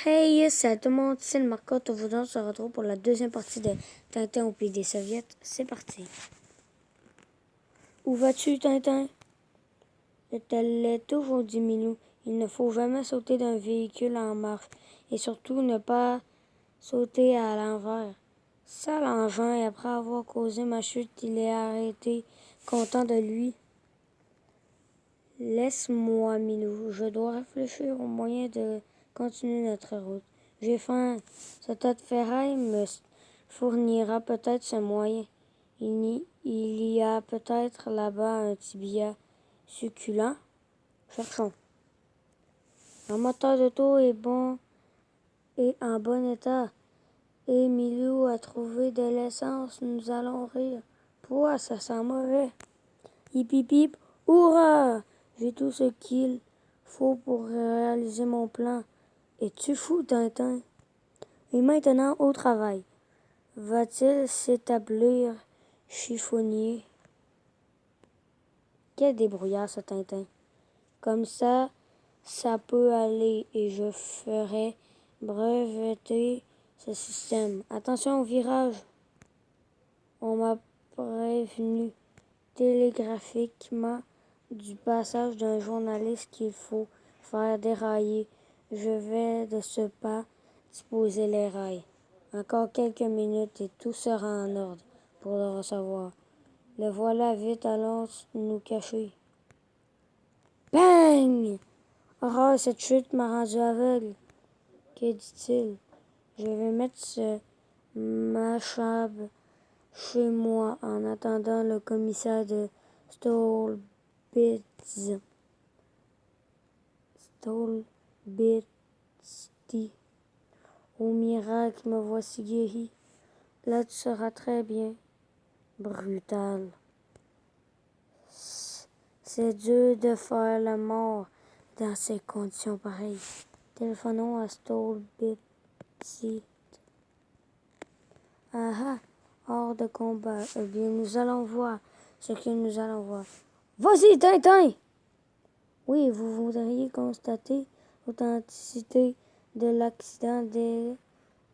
Hey, salut tout le monde, c'est le Marcotte. Aujourd'hui, on se retrouve pour la deuxième partie de Tintin au pays des Soviets. C'est parti. Où vas-tu, Tintin? Je te l'ai toujours dit, Milou. Il ne faut jamais sauter d'un véhicule en marche et surtout ne pas sauter à l'envers. Sale engin, et après avoir causé ma chute, il est arrêté, content de lui. Laisse-moi, Milou. Je dois réfléchir au moyen de continuer notre route. J'ai faim. Ce tas de ferraille me fournira peut-être ce moyen. Il y a peut-être là-bas un tibia succulent. Cherchons. Un moteur d'auto est bon et en bon état. Et Milou a trouvé de l'essence. Nous allons rire. Pouah, ça sent mauvais. Hip hip hip. Hurrah! J'ai tout ce qu'il faut pour réaliser mon plan. Es-tu fou, Tintin? Et maintenant, au travail. Va-t-il s'établir chiffonnier? Quel débrouillard, ce Tintin. Comme ça peut aller et je ferai breveter ce système. Attention au virage. On m'a prévenu télégraphiquement du passage d'un journaliste qu'il faut faire dérailler. Je vais de ce pas disposer les rails. Encore quelques minutes et tout sera en ordre pour le recevoir. Le voilà, vite, allons nous cacher. Bang! Oh, cette chute m'a rendu aveugle. Que dit-il? Je vais mettre ce machab chez moi en attendant le commissaire de Stolbitz. Stolbitzty. Au miracle, me voici guéri. Là, tu seras très bien. Brutal. C'est dur de faire la mort dans ces conditions pareilles. Téléphonons à Stolbitzty. Ah ah, hors de combat. Eh bien, nous allons voir ce que nous allons voir. Vas-y, Tintin! Oui, vous voudriez constater l'authenticité de l'accident dès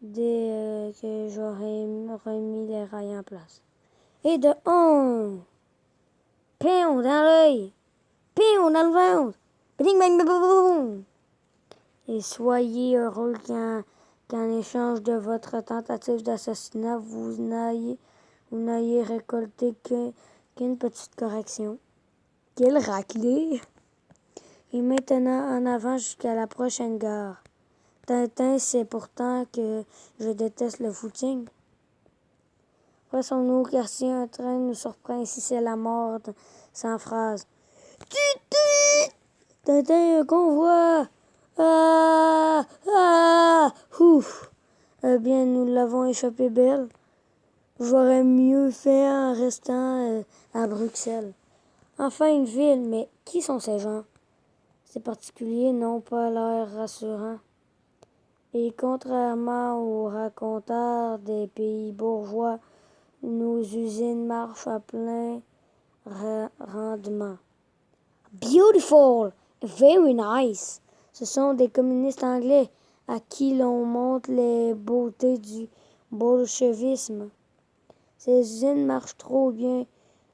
que j'aurai remis les rails en place. Et de un, pion dans l'œil, pion dans le ventre, bing bang bang boum. Et soyez heureux qu'en échange de votre tentative d'assassinat, vous n'ayez récolté qu'une petite correction. Quelle raclée! Et maintenant, en avant jusqu'à la prochaine gare. Tintin sait pourtant que je déteste le footing. Passons-nous, car si un train nous surprend ici, c'est la mort sans phrase. Tintin, un convoi! Ah! Ah! Ouf! Eh bien, nous l'avons échappé belle. J'aurais mieux fait en restant à Bruxelles. Enfin, une ville, mais qui sont ces gens? Ces particuliers n'ont pas l'air rassurant. Et contrairement aux raconteurs des pays bourgeois, nos usines marchent à plein rendement. Beautiful! Very nice! Ce sont des communistes anglais à qui l'on montre les beautés du bolchevisme. Ces usines marchent trop bien.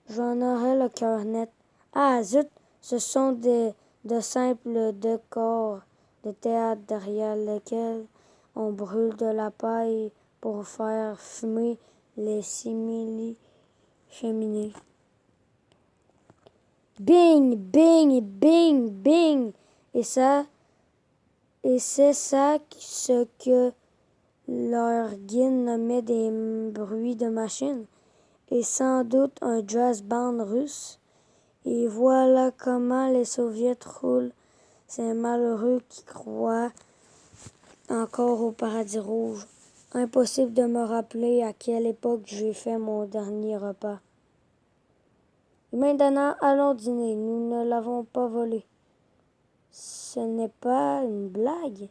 J'en aurais le cœur net. Ah, zut! Ce sont de simples décors de théâtre derrière lesquels on brûle de la paille pour faire fumer les simili-cheminées. Bing, bing, bing, bing! Et c'est ça ce que leur guide nommait des bruits de machine. Et sans doute un jazz band russe. Et voilà comment les soviets roulent, ces malheureux qui croient encore au paradis rouge. Impossible de me rappeler à quelle époque j'ai fait mon dernier repas. Et maintenant, allons dîner. Nous ne l'avons pas volé. Ce n'est pas une blague.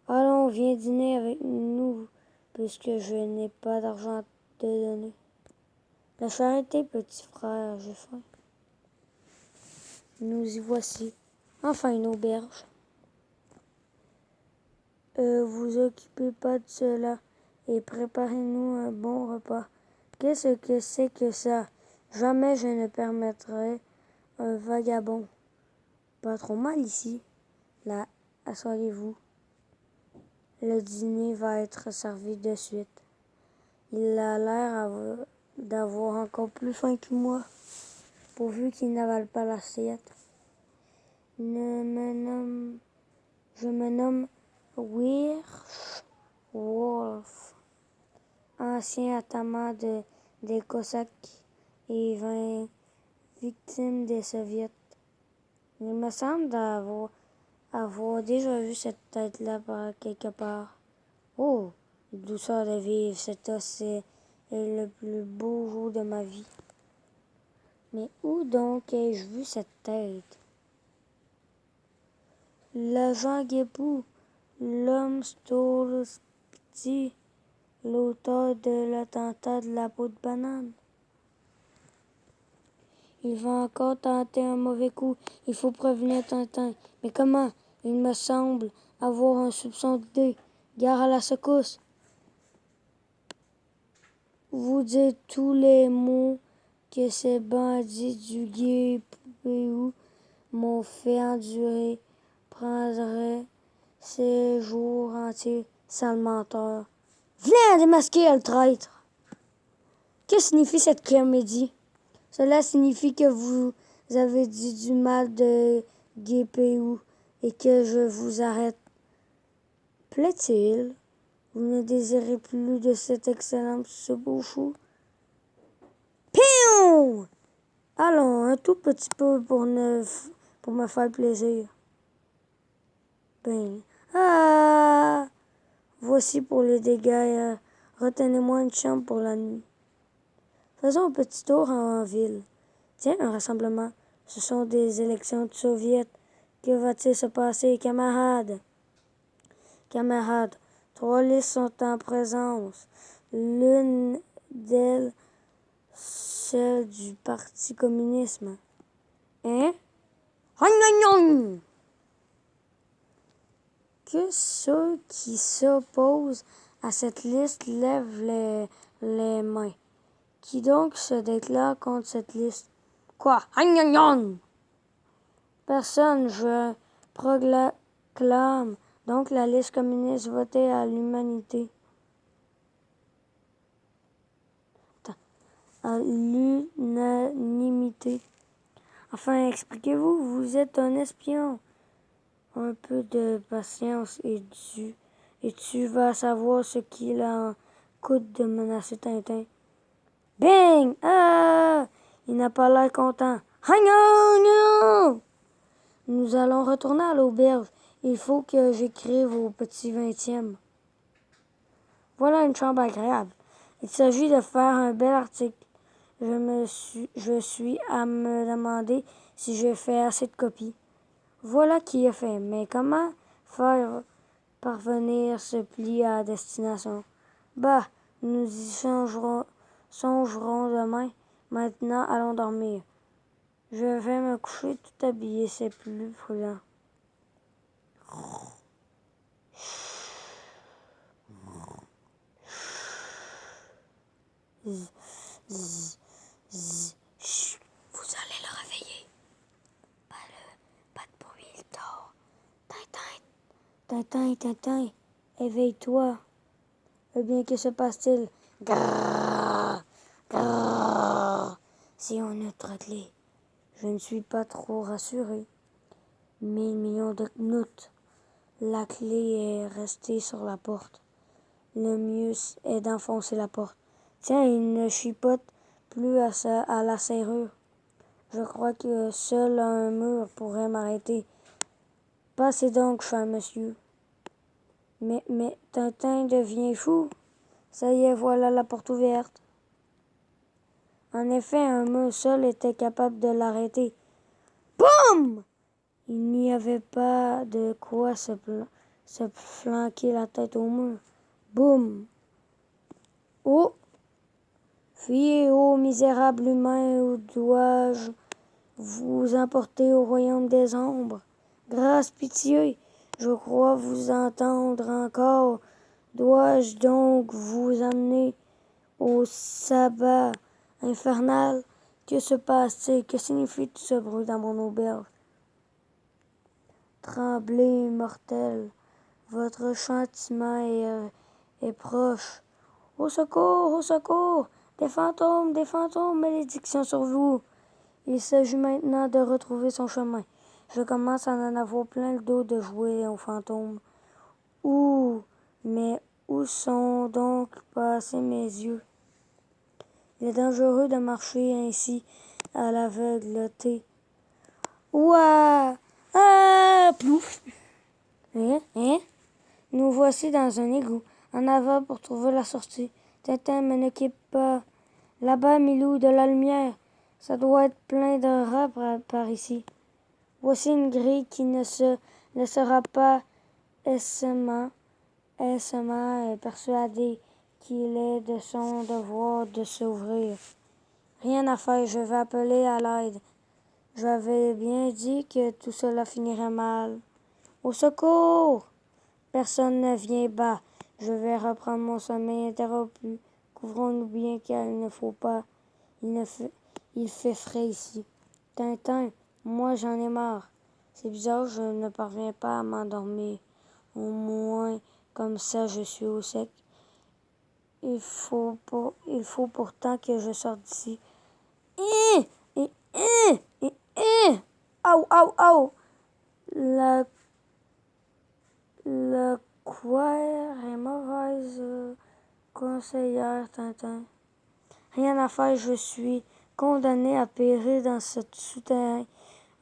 Allons, viens dîner avec nous, puisque je n'ai pas d'argent à te donner. La charité, petit frère, j'ai faim. Nous y voici. Enfin une auberge. vous occupez pas de cela et préparez-nous un bon repas. Qu'est-ce que c'est que ça? Jamais je ne permettrai un vagabond. Pas trop mal ici. Là, asseyez-vous. Le dîner va être servi de suite. Il a l'air d'avoir encore plus faim que moi, pourvu qu'il n'avale pas l'assiette. Je me nomme Wolf, ancien atama des Cosaques et victime des Soviets. Il me semble avoir déjà vu cette tête-là par quelque part. Oh, douceur de vivre, cet os est le plus beau jour de ma vie. Mais où donc ai-je vu cette tête? L'agent Guépou, l'homme Stolspiti, l'auteur de l'attentat de la peau de banane. Il va encore tenter un mauvais coup. Il faut prévenir Tintin. Mais comment? Il me semble avoir un soupçon d'idée. Gare à la secousse. Vous dites tous les mots que ces bandits du Guépou m'ont fait endurer. Prendrait ces jours entiers, sale menteur. Viens démasquer le traître. Que signifie cette comédie? Cela signifie que vous avez dit du mal de Guépéou et que je vous arrête. Plaît-il? Vous ne désirez plus de cette excellente soupe au chou? Piou! Allons, un tout petit peu pour me faire plaisir. Ben, ah! Voici pour les dégâts. Retenez-moi une chambre pour la nuit. Faisons un petit tour en ville. Tiens, un rassemblement. Ce sont des élections de soviets. Que va-t-il se passer, camarades? Camarades, 3 listes sont en présence. L'une d'elles, celle du Parti communiste. Hein? Que ceux qui s'opposent à cette liste lèvent les mains. Qui donc se déclare contre cette liste? Quoi? Personne, je proclame donc la liste communiste votée à l'humanité. À l'unanimité. Enfin, expliquez-vous, vous êtes un espion. Un peu de patience et tu vas savoir ce qu'il en coûte de menacer Tintin. Bing! Ah! Il n'a pas l'air content. Nous allons retourner à l'auberge. Il faut que j'écrive au petit 20e. Voilà une chambre agréable. Il s'agit de faire un bel article. Je suis à me demander si j'ai fait assez de copies. Voilà qui est fait. Mais comment faire parvenir ce pli à destination? Bah, nous y songerons demain. Maintenant, allons dormir. Je vais me coucher tout habillé, c'est plus prudent. Chut, vous allez le réveiller. Pas de bruit, il dort. Tintin, éveille-toi. Eh bien, que se passe-t-il? Grrrr, grrrr. C'est un autre clé. Je ne suis pas trop rassuré. 1 000 000 de knouts. La clé est restée sur la porte. Le mieux est d'enfoncer la porte. Tiens, il ne chipote plus à la serrure. Je crois que seul un mur pourrait m'arrêter. Passez donc, cher monsieur. Mais Tintin devient fou. Ça y est, voilà la porte ouverte. En effet, un mur seul était capable de l'arrêter. Boum! Il n'y avait pas de quoi se flanquer la tête au mur. Boum! Oh! Fuyez, ô misérable humain, où dois-je vous emporter au royaume des ombres? Grâce, pitié, Je crois vous entendre encore. Dois-je donc vous amener au sabbat infernal? Que se passe-t-il? Que signifie tout ce bruit dans mon auberge? Tremblez, mortel, votre châtiment est proche. Au secours, au secours! Des fantômes, malédiction sur vous! Il s'agit maintenant de retrouver son chemin. Je commence à en avoir plein le dos de jouer aux fantômes. Où, mais où sont donc passés mes yeux? Il est dangereux de marcher ainsi à l'aveugleté. Ouah! Ah! Plouf! Hein? Nous voici dans un égout. En avant pour trouver la sortie. Tintin, mais ne quitte pas. Là-bas, Milou, de la lumière. Ça doit être plein de rats par ici. Voici une grille qui ne se laissera pas aisément persuadé qu'il est de son devoir de s'ouvrir. Rien à faire, je vais appeler à l'aide. J'avais bien dit que tout cela finirait mal. Au secours! Personne ne vient bas. Je vais reprendre mon sommeil interrompu. Couvrons-nous bien car il ne faut pas. Il fait frais ici. Tintin, moi j'en ai marre. C'est bizarre, je ne parviens pas à m'endormir. Au moins, comme ça, je suis au sec. Il faut pourtant que je sorte d'ici. Hein! Et, hein! Et, hein! Aou, aou, aou! La quoi est mauvaise conseillère, Tintin. Rien à faire, je suis condamné à périr dans ce souterrain.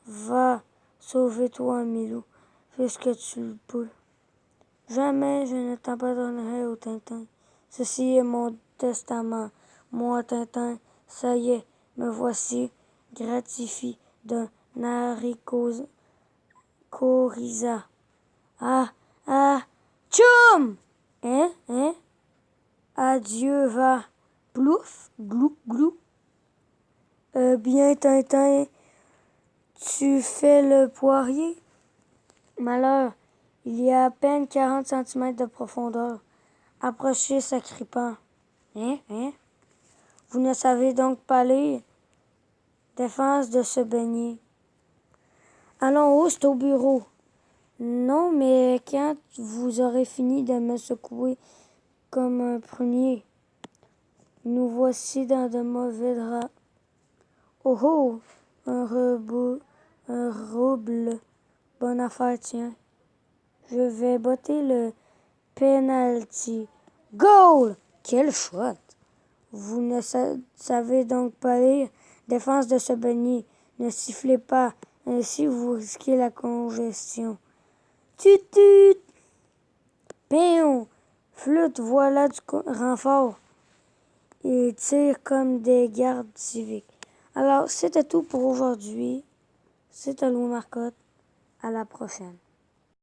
Va, sauve-toi, Milou, puisque tu le peux. Jamais je ne t'abandonnerai au Tintin. Ceci est mon testament. Moi, Tintin, ça y est, me voici gratifié d'un haricot coryza. Ah, ah, tchoum! Hein? Adieu, va. Plouf, glou, glou. Bien, Tintin, tu fais le poirier? Malheur, il y a à peine 40 centimètres de profondeur. Approchez, sacripant. Hein? Vous ne savez donc pas lire? Défense de se baigner. Allons, haut, c'est au bureau. Non, mais quand vous aurez fini de me secouer comme un prunier, nous voici dans de mauvais draps. Oh oh! Un rouble. Bonne affaire, tiens. Je vais botter le penalty. Goal! Quel shot! Vous ne savez donc pas lire. Défense de ce beignet. Ne sifflez pas. Ainsi, vous risquez la congestion. Tut! Péon! Flûte, voilà du renfort. Ils tirent comme des gardes civiques. Alors, c'était tout pour aujourd'hui. C'était Louis Marcotte. À la prochaine.